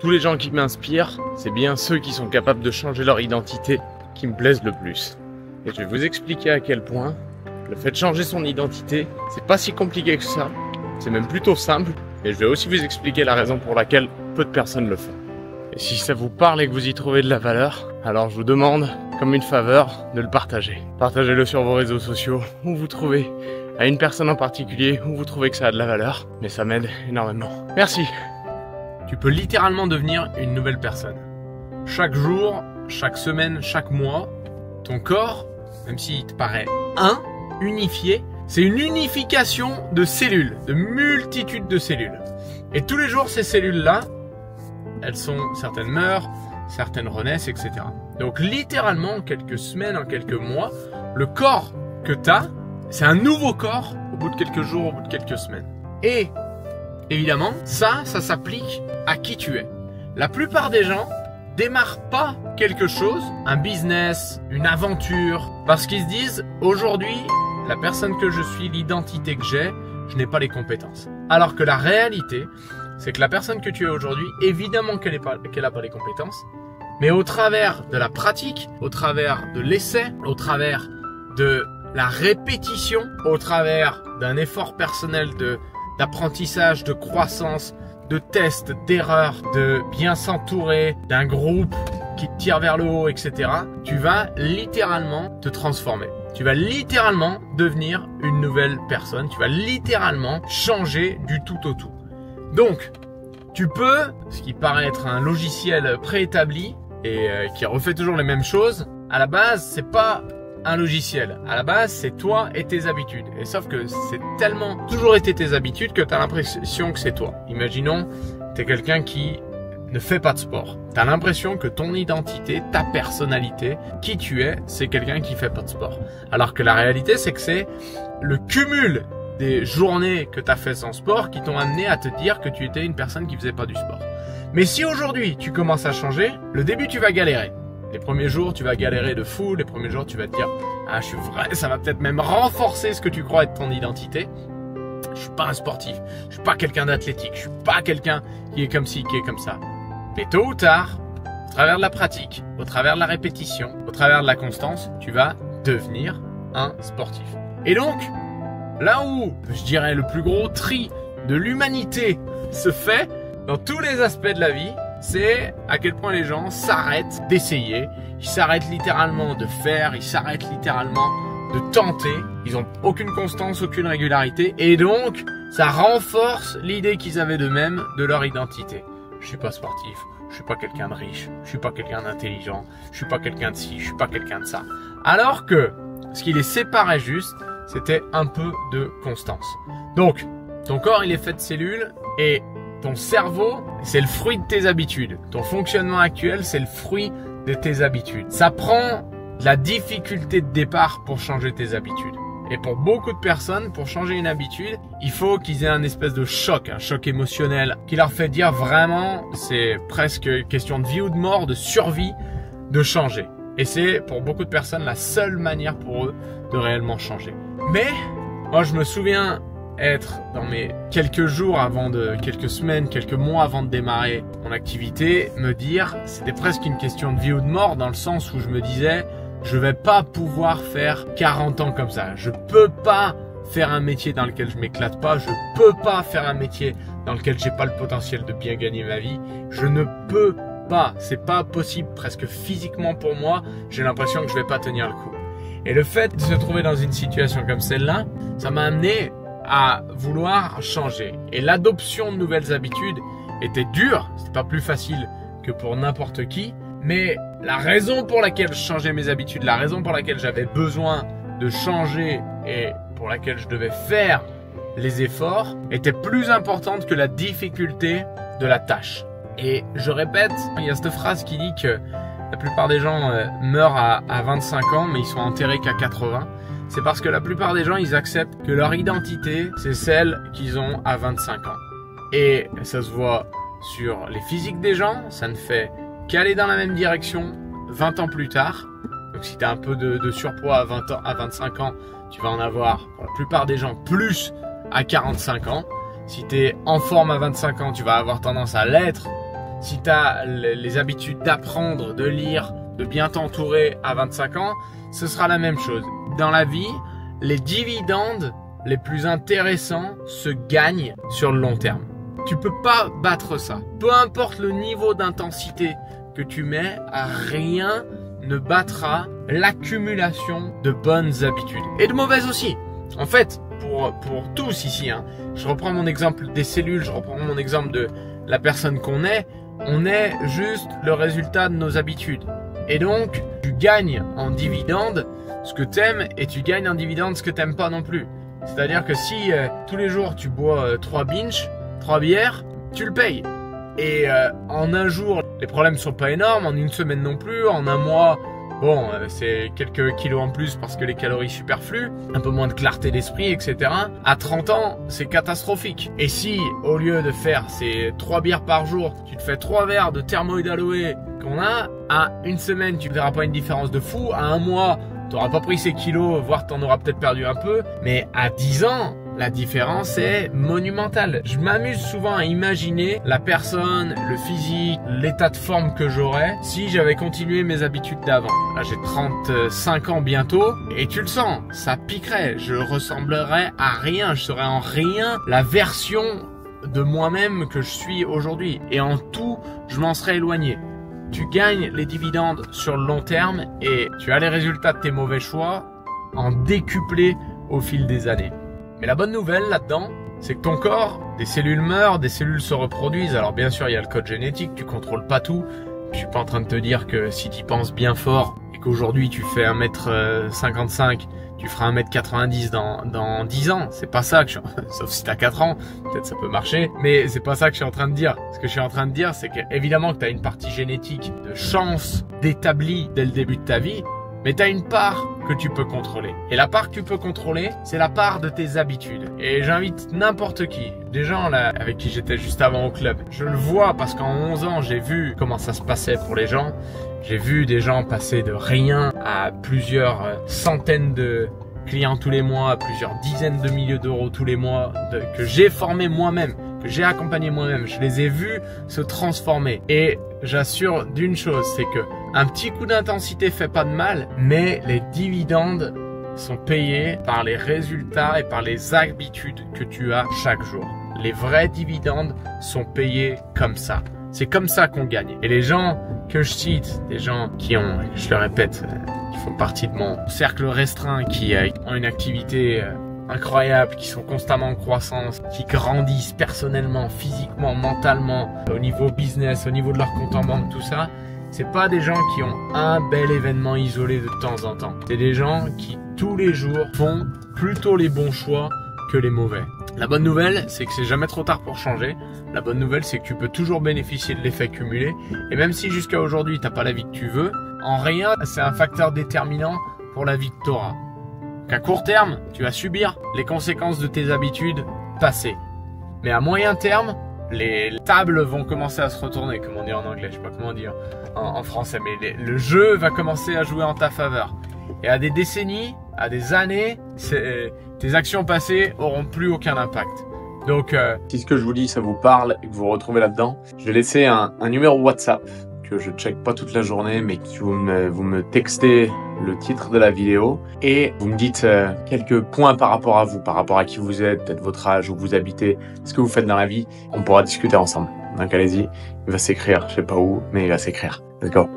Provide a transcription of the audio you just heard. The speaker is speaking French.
tous les gens qui m'inspirent, c'est bien ceux qui sont capables de changer leur identité qui me plaisent le plus. Et je vais vous expliquer à quel point le fait de changer son identité, c'est pas si compliqué que ça. C'est même plutôt simple. Et je vais aussi vous expliquer la raison pour laquelle peu de personnes le font. Et si ça vous parle et que vous y trouvez de la valeur, alors je vous demande, comme une faveur, de le partager. Partagez-le sur vos réseaux sociaux, où vous trouvez, à une personne en particulier, où vous trouvez que ça a de la valeur. Mais ça m'aide énormément. Merci. Tu peux littéralement devenir une nouvelle personne. Chaque jour, chaque semaine, chaque mois, ton corps, même s'il te paraît unifié, c'est une unification de cellules, de multitudes de cellules. Et tous les jours, ces cellules-là, certaines meurent, certaines renaissent, etc. Donc littéralement, en quelques semaines, en quelques mois, le corps que tu as, c'est un nouveau corps au bout de quelques jours, au bout de quelques semaines. Et évidemment, ça s'applique à qui tu es. La plupart des gens démarrent pas quelque chose, un business, une aventure, parce qu'ils se disent aujourd'hui, la personne que je suis, l'identité que j'ai, je n'ai pas les compétences. Alors que la réalité, c'est que la personne que tu es aujourd'hui, évidemment qu'elle n'a pas les compétences, mais au travers de la pratique, au travers de l'essai, au travers de la répétition, au travers d'un effort personnel d'apprentissage, de croissance, de tests, d'erreurs, de bien s'entourer, d'un groupe qui te tire vers le haut, etc., tu vas littéralement te transformer. Tu vas littéralement devenir une nouvelle personne. Tu vas littéralement changer du tout au tout. Donc, tu peux, ce qui paraît être un logiciel préétabli et qui refait toujours les mêmes choses, à la base, c'est pas un logiciel. À la base, c'est toi et tes habitudes. Et sauf que c'est tellement toujours été tes habitudes que tu as l'impression que c'est toi. Imaginons, tu es quelqu'un qui ne fait pas de sport. Tu as l'impression que ton identité, ta personnalité, qui tu es, c'est quelqu'un qui fait pas de sport. Alors que la réalité, c'est que c'est le cumul des journées que tu as fait sans sport qui t'ont amené à te dire que tu étais une personne qui faisait pas du sport. Mais si aujourd'hui, tu commences à changer, le début, tu vas galérer. Les premiers jours, tu vas galérer de fou. Les premiers jours, tu vas te dire « Ah, je suis vrai », ça va peut-être même renforcer ce que tu crois être ton identité. Je suis pas un sportif. Je suis pas quelqu'un d'athlétique. Je suis pas quelqu'un qui est comme ci, qui est comme ça. Mais tôt ou tard, au travers de la pratique, au travers de la répétition, au travers de la constance, tu vas devenir un sportif. Et donc, là où, je dirais, le plus gros tri de l'humanité se fait dans tous les aspects de la vie, c'est à quel point les gens s'arrêtent d'essayer, ils s'arrêtent littéralement de faire, ils s'arrêtent littéralement de tenter, ils n'ont aucune constance, aucune régularité, et donc ça renforce l'idée qu'ils avaient d'eux-mêmes, de leur identité. Je suis pas sportif, je suis pas quelqu'un de riche, je suis pas quelqu'un d'intelligent, je suis pas quelqu'un de ci, je suis pas quelqu'un de ça. Alors que ce qui les séparait juste, c'était un peu de constance. Donc, ton corps il est fait de cellules et ton cerveau, c'est le fruit de tes habitudes. Ton fonctionnement actuel, c'est le fruit de tes habitudes. Ça prend de la difficulté de départ pour changer tes habitudes. Et pour beaucoup de personnes, pour changer une habitude, il faut qu'ils aient un espèce de choc, un choc émotionnel, qui leur fait dire vraiment, c'est presque question de vie ou de mort, de survie, de changer. Et c'est pour beaucoup de personnes la seule manière pour eux de réellement changer. Mais, moi je me souviens être dans mes quelques jours quelques semaines, quelques mois avant de démarrer mon activité, me dire c'était presque une question de vie ou de mort dans le sens où je me disais je vais pas pouvoir faire 40 ans comme ça, je peux pas faire un métier dans lequel je m'éclate pas, je peux pas faire un métier dans lequel j'ai pas le potentiel de bien gagner ma vie, je ne peux pas, c'est pas possible presque physiquement pour moi, j'ai l'impression que je vais pas tenir le coup. Et le fait de se trouver dans une situation comme celle-là, ça m'a amené à vouloir changer. Et l'adoption de nouvelles habitudes était dure, c'était pas plus facile que pour n'importe qui, mais la raison pour laquelle je changeais mes habitudes, la raison pour laquelle j'avais besoin de changer et pour laquelle je devais faire les efforts était plus importante que la difficulté de la tâche. Et je répète, il y a cette phrase qui dit que la plupart des gens meurent à 25 ans, mais ils sont enterrés qu'à 80. C'est parce que la plupart des gens, ils acceptent que leur identité, c'est celle qu'ils ont à 25 ans. Et ça se voit sur les physiques des gens, ça ne fait qu'aller dans la même direction 20 ans plus tard. Donc si tu as un peu de surpoids à 20 ans, à 25 ans, tu vas en avoir pour la plupart des gens plus à 45 ans. Si tu es en forme à 25 ans, tu vas avoir tendance à l'être Si tu as les habitudes d'apprendre, de lire, de bien t'entourer à 25 ans, ce sera la même chose. Dans la vie, les dividendes les plus intéressants se gagnent sur le long terme. Tu peux pas battre ça. Peu importe le niveau d'intensité que tu mets, rien ne battra l'accumulation de bonnes habitudes. Et de mauvaises aussi. En fait, pour tous ici, je reprends mon exemple des cellules, je reprends mon exemple de la personne qu'on est. On est juste le résultat de nos habitudes. Et donc, tu gagnes en dividendes ce que t'aimes et tu gagnes en dividendes ce que t'aimes pas non plus. C'est-à-dire que si tous les jours tu bois 3 binges, 3 bières, tu le payes. Et en un jour, les problèmes sont pas énormes, en une semaine non plus, en un mois, bon, c'est quelques kilos en plus parce que les calories superflues, un peu moins de clarté d'esprit, etc. À 30 ans, c'est catastrophique. Et si, au lieu de faire ces 3 bières par jour, tu te fais 3 verres de thermoïde aloe qu'on a, à une semaine, tu ne verras pas une différence de fou, à un mois, tu n'auras pas pris ces kilos, voire tu en auras peut-être perdu un peu, mais à 10 ans, la différence est monumentale. Je m'amuse souvent à imaginer la personne, le physique, l'état de forme que j'aurais si j'avais continué mes habitudes d'avant. Là, j'ai 35 ans bientôt et tu le sens, ça piquerait. Je ressemblerais à rien, je serais en rien la version de moi-même que je suis aujourd'hui. Et en tout, je m'en serais éloigné. Tu gagnes les dividendes sur le long terme et tu as les résultats de tes mauvais choix en décuplé au fil des années. Mais la bonne nouvelle là-dedans, c'est que ton corps, des cellules meurent, des cellules se reproduisent. Alors bien sûr, il y a le code génétique, tu contrôles pas tout. Je suis pas en train de te dire que si tu penses bien fort et qu'aujourd'hui tu fais 1m55, tu feras 1m90 dans 10 ans. C'est pas ça que je suis... Sauf si t'as 4 ans, peut-être ça peut marcher. Mais c'est pas ça que je suis en train de dire. Ce que je suis en train de dire, c'est qu'évidemment que t'as une partie génétique de chance d'établi dès le début de ta vie. Mais tu as une part que tu peux contrôler. Et la part que tu peux contrôler, c'est la part de tes habitudes. Et j'invite n'importe qui, des gens là avec qui j'étais juste avant au club. Je le vois parce qu'en 11 ans, j'ai vu comment ça se passait pour les gens. J'ai vu des gens passer de rien à plusieurs centaines de clients tous les mois, à plusieurs dizaines de milliers d'euros tous les mois, que j'ai formé moi-même, que j'ai accompagné moi-même. Je les ai vus se transformer. Et j'assure d'une chose, c'est que un petit coup d'intensité fait pas de mal, mais les dividendes sont payés par les résultats et par les habitudes que tu as chaque jour. Les vrais dividendes sont payés comme ça. C'est comme ça qu'on gagne. Et les gens que je cite, des gens qui ont, je le répète, qui font partie de mon cercle restreint, qui ont une activité incroyable, qui sont constamment en croissance, qui grandissent personnellement, physiquement, mentalement, au niveau business, au niveau de leur compte en banque, tout ça, c'est pas des gens qui ont un bel événement isolé de temps en temps. C'est des gens qui tous les jours font plutôt les bons choix que les mauvais. La bonne nouvelle, c'est que c'est jamais trop tard pour changer. La bonne nouvelle, c'est que tu peux toujours bénéficier de l'effet cumulé. Et même si jusqu'à aujourd'hui, t'as pas la vie que tu veux, en rien, c'est un facteur déterminant pour la vie que tu auras. Qu'à court terme, tu vas subir les conséquences de tes habitudes passées. Mais à moyen terme, les tables vont commencer à se retourner, comme on dit en anglais, je sais pas comment dire en français, mais le jeu va commencer à jouer en ta faveur. Et à des décennies, à des années, tes actions passées auront plus aucun impact. Donc, si ce que je vous dis, ça vous parle et que vous vous retrouvez là-dedans, je vais laisser un numéro WhatsApp que je check pas toute la journée, mais que vous me textez le titre de la vidéo et vous me dites quelques points par rapport à vous, par rapport à qui vous êtes, peut-être votre âge, où vous habitez, ce que vous faites dans la vie. On pourra discuter ensemble. Donc allez-y, il va s'écrire, je sais pas où, mais il va s'écrire. Let's go.